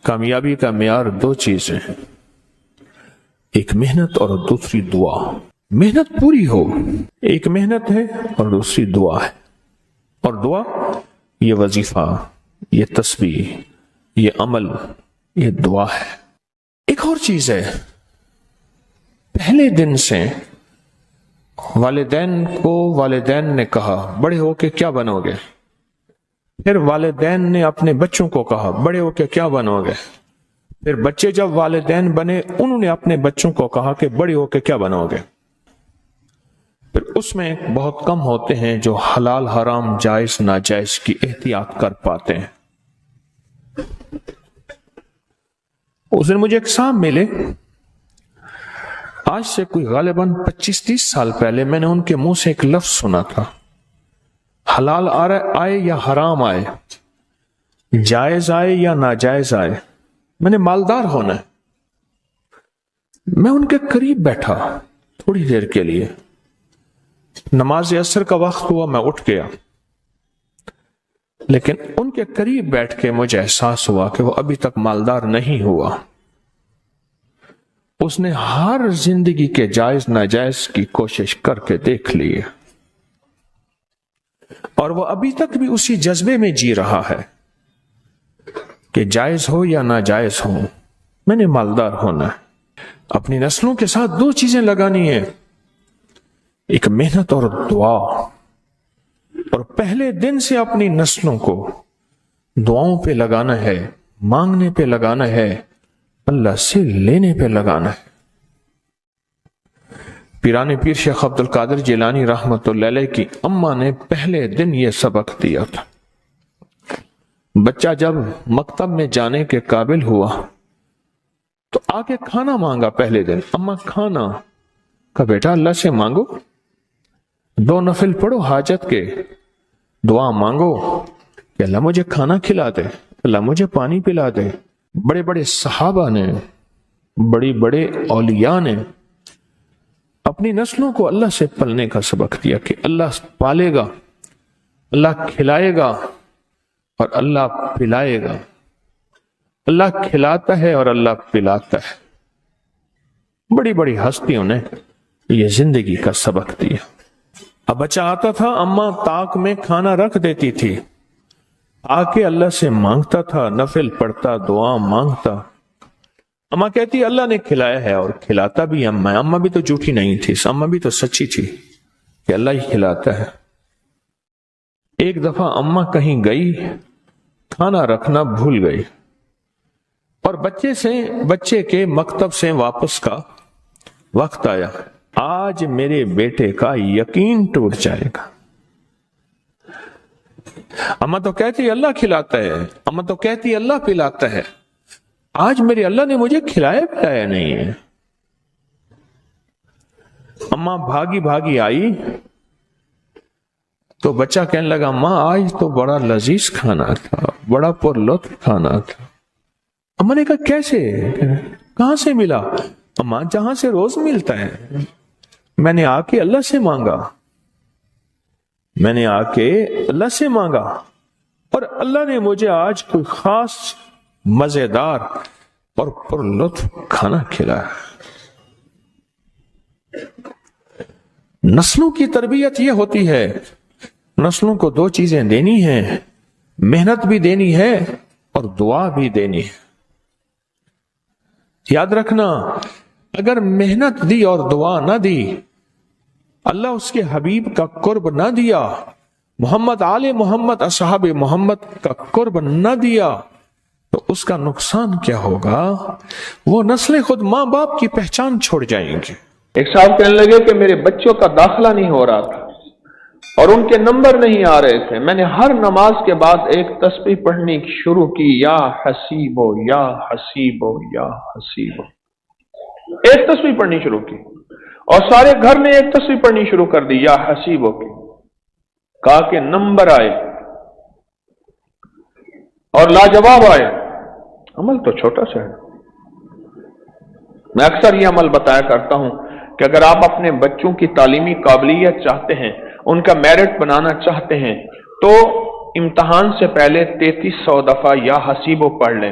کامیابی کا معیار دو چیزیں، ایک محنت اور دوسری دعا۔ محنت پوری ہو، ایک محنت ہے اور دوسری دعا ہے۔ اور دعا یہ وظیفہ، یہ تسبیح، یہ عمل، یہ دعا ہے۔ ایک اور چیز ہے، پہلے دن سے والدین نے کہا بڑے ہو کے کیا بنو گے، پھر والدین نے اپنے بچوں کو کہا بڑے ہو کے کیا بنو گے، پھر بچے جب والدین بنے انہوں نے اپنے بچوں کو کہا کہ بڑے ہو کے کیا بنو گے۔ پھر اس میں بہت کم ہوتے ہیں جو حلال حرام جائز ناجائز کی احتیاط کر پاتے ہیں۔ اس دن مجھے ایک صاحب ملے، آج سے کوئی غالباً 25-30 سال پہلے میں نے ان کے منہ سے ایک لفظ سنا تھا، حلال آئے یا حرام آئے، جائز آئے یا ناجائز آئے، میں نے مالدار ہونا ہے۔ میں ان کے قریب بیٹھا تھوڑی دیر کے لیے، نماز عصر کا وقت ہوا، میں اٹھ گیا، لیکن ان کے قریب بیٹھ کے مجھے احساس ہوا کہ وہ ابھی تک مالدار نہیں ہوا۔ اس نے ہر زندگی کے جائز ناجائز کی کوشش کر کے دیکھ لی ہے، اور وہ ابھی تک بھی اسی جذبے میں جی رہا ہے کہ جائز ہو یا ناجائز ہو میں نے مالدار ہونا ہے۔ اپنی نسلوں کے ساتھ دو چیزیں لگانی ہیں، ایک محنت اور دعا، اور پہلے دن سے اپنی نسلوں کو دعاؤں پہ لگانا ہے، مانگنے پہ لگانا ہے، اللہ سے لینے پہ لگانا ہے۔ پیران پیر شیخ عبد القادر جیلانی رحمت اللہ علیہ کی اماں نے پہلے دن یہ سبق دیا تھا۔ بچہ جب مکتب میں جانے کے قابل ہوا تو آگے کھانا مانگا، پہلے دن اماں کھانا، کہا بیٹا اللہ سے مانگو، 2 نفل پڑھو حاجت کے، دعا مانگو کہ اللہ مجھے کھانا کھلا دے، اللہ مجھے پانی پلا دے۔ بڑے بڑے صحابہ نے، بڑے اولیاء نے اپنی نسلوں کو اللہ سے پلنے کا سبق دیا کہ اللہ پالے گا، اللہ کھلائے گا اور اللہ پلائے گا، اللہ کھلاتا ہے اور اللہ پلاتا ہے۔ بڑی بڑی ہستیوں نے یہ زندگی کا سبق دیا۔ اب بچہ آتا تھا، اماں طاق میں کھانا رکھ دیتی تھی، آ کے اللہ سے مانگتا تھا، نفل پڑھتا، دعا مانگتا۔ اماں کہتی اللہ نے کھلایا ہے، اور کھلاتا بھی اماں بھی تو جھوٹی نہیں تھی، اماں بھی تو سچی تھی کہ اللہ ہی کھلاتا ہے۔ ایک دفعہ اماں کہیں گئی، کھانا رکھنا بھول گئی، اور بچے کے مکتب سے واپس کا وقت آیا، آج میرے بیٹے کا یقین ٹوٹ جائے گا۔ اماں تو کہتی اللہ کھلاتا ہے، اماں تو کہتی اللہ پلاتا ہے، آج میرے اللہ نے مجھے کھلایا پلایا نہیں ہے۔ اماں بھاگی آئی تو بچہ کہنے لگا ماں آج تو بڑا لذیذ کھانا تھا، بڑا پر لطف کھانا تھا۔ اماں نے کہا کیسے، کہاں سے ملا؟ اماں جہاں سے روز ملتا ہے، میں نے آ کے اللہ سے مانگا، میں نے آ کے اللہ سے مانگا، اور اللہ نے مجھے آج کوئی خاص مزیدار اور پر لطف کھانا کھلایا۔ نسلوں کی تربیت یہ ہوتی ہے، نسلوں کو 2 چیزیں دینی ہیں، محنت بھی دینی ہے اور دعا بھی دینی ہے۔ یاد رکھنا، اگر محنت دی اور دعا نہ دی، اللہ اس کے حبیب کا قرب نہ دیا، محمد آل محمد اصحاب محمد کا قرب نہ دیا، تو اس کا نقصان کیا ہوگا؟ وہ نسلیں خود ماں باپ کی پہچان چھوڑ جائیں گے۔ ایک صاحب کہنے لگے کہ میرے بچوں کا داخلہ نہیں ہو رہا تھا اور ان کے نمبر نہیں آ رہے تھے، میں نے ہر نماز کے بعد ایک تسبیح پڑھنی شروع کی، یا حسیبو یا حسیبو یا حسیبو، ایک تسبیح پڑھنی شروع کی، اور سارے گھر نے ایک تسبیح پڑھنی شروع کر دی، یا حسیبو کی۔ کہا کہ نمبر آئے اور لاجواب آئے۔ عمل تو چھوٹا سا ہے، میں اکثر یہ عمل بتایا کرتا ہوں کہ اگر آپ اپنے بچوں کی تعلیمی قابلیت چاہتے ہیں، ان کا میرٹ بنانا چاہتے ہیں، تو امتحان سے پہلے 3300 دفعہ یا حسیبو پڑھ لیں۔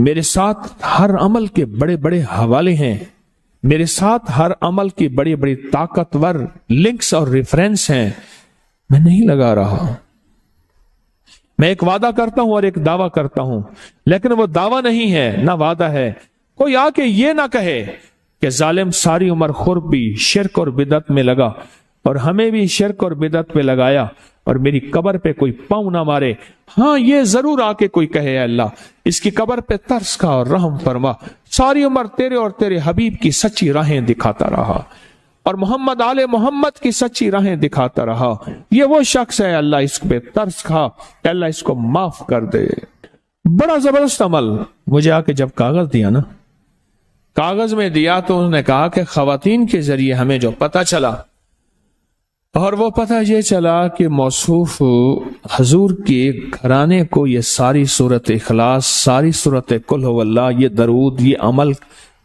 میرے ساتھ ہر عمل کے بڑے بڑے حوالے ہیں، میرے ساتھ ہر عمل کی بڑی بڑی طاقتور لنکس اور ریفرنس ہیں، میں نہیں لگا رہا۔ میں ایک وعدہ کرتا ہوں اور ایک دعویٰ کرتا ہوں، لیکن وہ دعویٰ نہیں ہے نہ وعدہ ہے۔ کوئی آ کے یہ نہ کہے کہ ظالم ساری عمر خربی شرک اور بدعت میں لگا اور ہمیں بھی شرک اور بدعت پہ لگایا اور میری قبر پہ کوئی پاؤں نہ مارے۔ ہاں یہ ضرور آ کے کوئی کہے اے اللہ اس کی قبر پہ ترس کھا اور رحم فرما، ساری عمر تیرے اور تیرے حبیب کی سچی راہیں دکھاتا رہا اور محمد آل محمد کی سچی راہیں دکھاتا رہا، یہ وہ شخص ہے اللہ اس پہ ترس کھا، اللہ اس کو معاف کر دے۔ بڑا زبردست عمل۔ مجھے آ کے جب کاغذ دیا نا، کاغذ میں دیا تو انہوں نے کہا کہ خواتین کے ذریعے ہمیں جو پتہ چلا، اور وہ پتہ یہ چلا کہ موصوف حضور کے گھرانے کو یہ ساری سورت اخلاص، ساری سورت قل هو اللہ، یہ درود، یہ عمل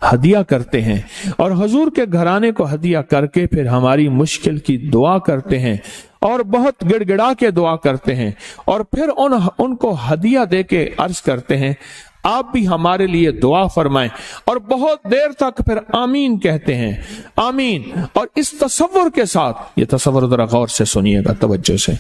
ہدیہ کرتے ہیں، اور حضور کے گھرانے کو ہدیہ کر کے پھر ہماری مشکل کی دعا کرتے ہیں اور بہت گڑ گڑا کے دعا کرتے ہیں، اور پھر ان کو ہدیہ دے کے عرض کرتے ہیں آپ بھی ہمارے لیے دعا فرمائیں، اور بہت دیر تک پھر آمین کہتے ہیں، آمین۔ اور اس تصور کے ساتھ، یہ تصور ذرا غور سے سنیے گا توجہ سے،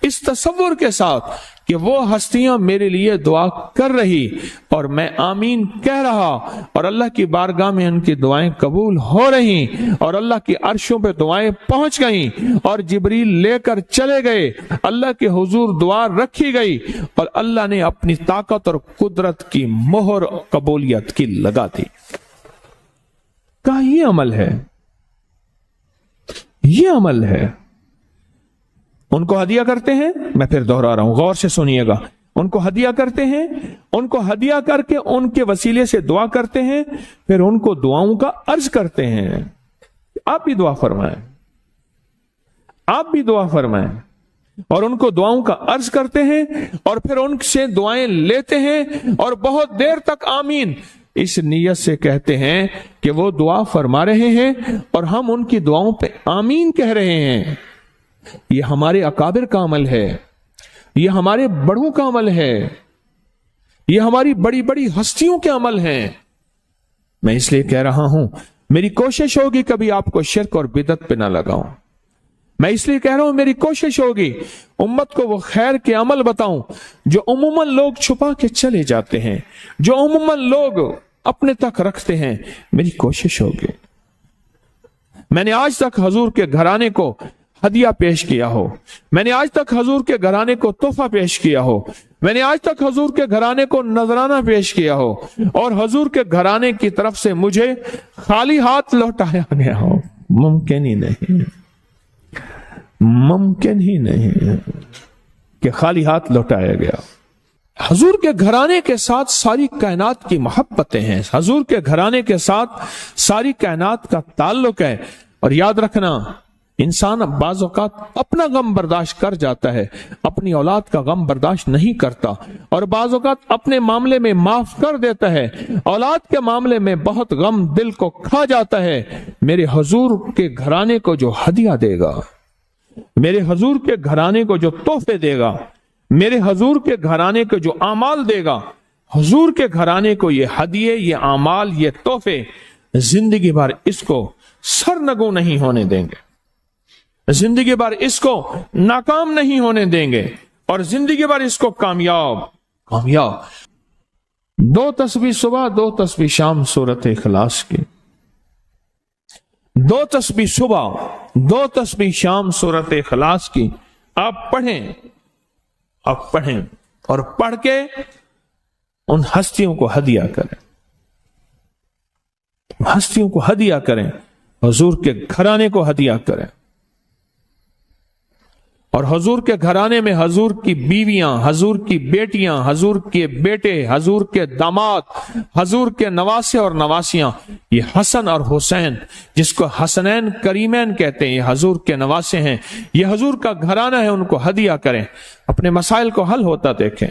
اس تصور کے ساتھ کہ وہ ہستیاں میرے لیے دعا کر رہی اور میں آمین کہہ رہا، اور اللہ کی بارگاہ میں ان کی دعائیں قبول ہو رہی اور اللہ کی عرشوں پہ دعائیں پہنچ گئیں اور جبریل لے کر چلے گئے، اللہ کے حضور دعا رکھی گئی اور اللہ نے اپنی طاقت اور قدرت کی مہر قبولیت کی لگا دی۔ کہا یہ عمل ہے، یہ عمل ہے۔ ان کو ہدیہ کرتے ہیں، میں پھر دوہرا رہا ہوں، غور سے سنیے گا، ان کو ہدیہ کرتے ہیں، ان کو ہدیہ کر کے ان کے وسیلے سے دعا کرتے ہیں، پھر ان کو دعاؤں کا عرض کرتے ہیں آپ بھی دعا فرمائیں، آپ بھی دعا فرمائیں، اور ان کو دعاؤں کا عرض کرتے ہیں اور پھر ان سے دعائیں لیتے ہیں اور بہت دیر تک آمین اس نیت سے کہتے ہیں کہ وہ دعا فرما رہے ہیں اور ہم ان کی دعاؤں پہ آمین کہہ رہے ہیں۔ یہ ہمارے اکابر کا عمل ہے، یہ ہمارے بڑوں کا عمل ہے، یہ ہماری بڑی بڑی ہستیوں کے عمل ہیں۔ میں اس لیے کہہ رہا ہوں میری کوشش ہوگی کبھی آپ کو شرک اور بدعت پہ نہ لگاؤں، میں اس لیے کہہ رہا ہوں میری کوشش ہوگی امت کو وہ خیر کے عمل بتاؤں جو عموماً لوگ چھپا کے چلے جاتے ہیں، جو عموماً لوگ اپنے تک رکھتے ہیں، میری کوشش ہوگی۔ میں نے آج تک حضور کے گھرانے کو ہدیہ پیش کیا ہو، میں نے آج تک حضور کے گھرانے کو تحفہ پیش کیا ہو، میں نے آج تک حضور کے گھرانے کو نذرانہ پیش کیا ہو، اور حضور کے گھرانے کی طرف سے مجھے خالی ہاتھ لوٹایا گیا ہو، ممکن ہی نہیں، ممکن ہی نہیں کہ خالی ہاتھ لوٹایا گیا۔ حضور کے گھرانے کے ساتھ ساری کائنات کی محبتیں ہیں، حضور کے گھرانے کے ساتھ ساری کائنات کا تعلق ہے، اور یاد رکھنا انسان بعض اوقات اپنا غم برداشت کر جاتا ہے، اپنی اولاد کا غم برداشت نہیں کرتا، اور بعض اوقات اپنے معاملے میں معاف کر دیتا ہے، اولاد کے معاملے میں بہت غم دل کو کھا جاتا ہے۔ میرے حضور کے گھرانے کو جو ہدیہ دے گا، میرے حضور کے گھرانے کو جو تحفے دے گا، میرے حضور کے گھرانے کو جو اعمال دے گا، حضور کے گھرانے کو یہ ہدیے، یہ اعمال، یہ تحفے زندگی بھر اس کو سرنگوں نہیں ہونے دیں گے، زندگی بھر اس کو ناکام نہیں ہونے دیں گے، اور زندگی بھر اس کو کامیاب۔ دو تسبیح صبح، دو تسبیح شام سورت اخلاص کی، دو تسبیح صبح، دو تسبیح شام سورت اخلاص کی آپ پڑھیں، آپ پڑھیں اور پڑھ کے ان ہستیوں کو ہدیہ کریں، ہستیوں کو ہدیہ کریں، حضور کے گھرانے کو ہدیہ کریں، اور حضور کے گھرانے میں حضور کی بیویاں، حضور کی بیٹیاں، حضور کے بیٹے، حضور کے داماد، حضور کے نواسے اور نواسیاں، یہ حسن اور حسین جس کو حسنین کریمین کہتے ہیں، یہ حضور کے نواسے ہیں، یہ حضور کا گھرانہ ہے، ان کو ہدیہ کریں، اپنے مسائل کو حل ہوتا دیکھیں،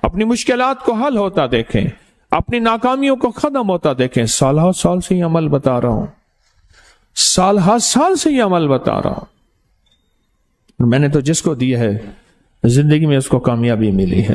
اپنی مشکلات کو حل ہوتا دیکھیں، اپنی ناکامیوں کو ختم ہوتا دیکھیں۔ سالہ سال سے یہ عمل بتا رہا ہوں، سالہ سال سے یہ عمل بتا رہا ہوں، میں نے تو جس کو دی ہے زندگی میں اس کو کامیابی ملی ہے۔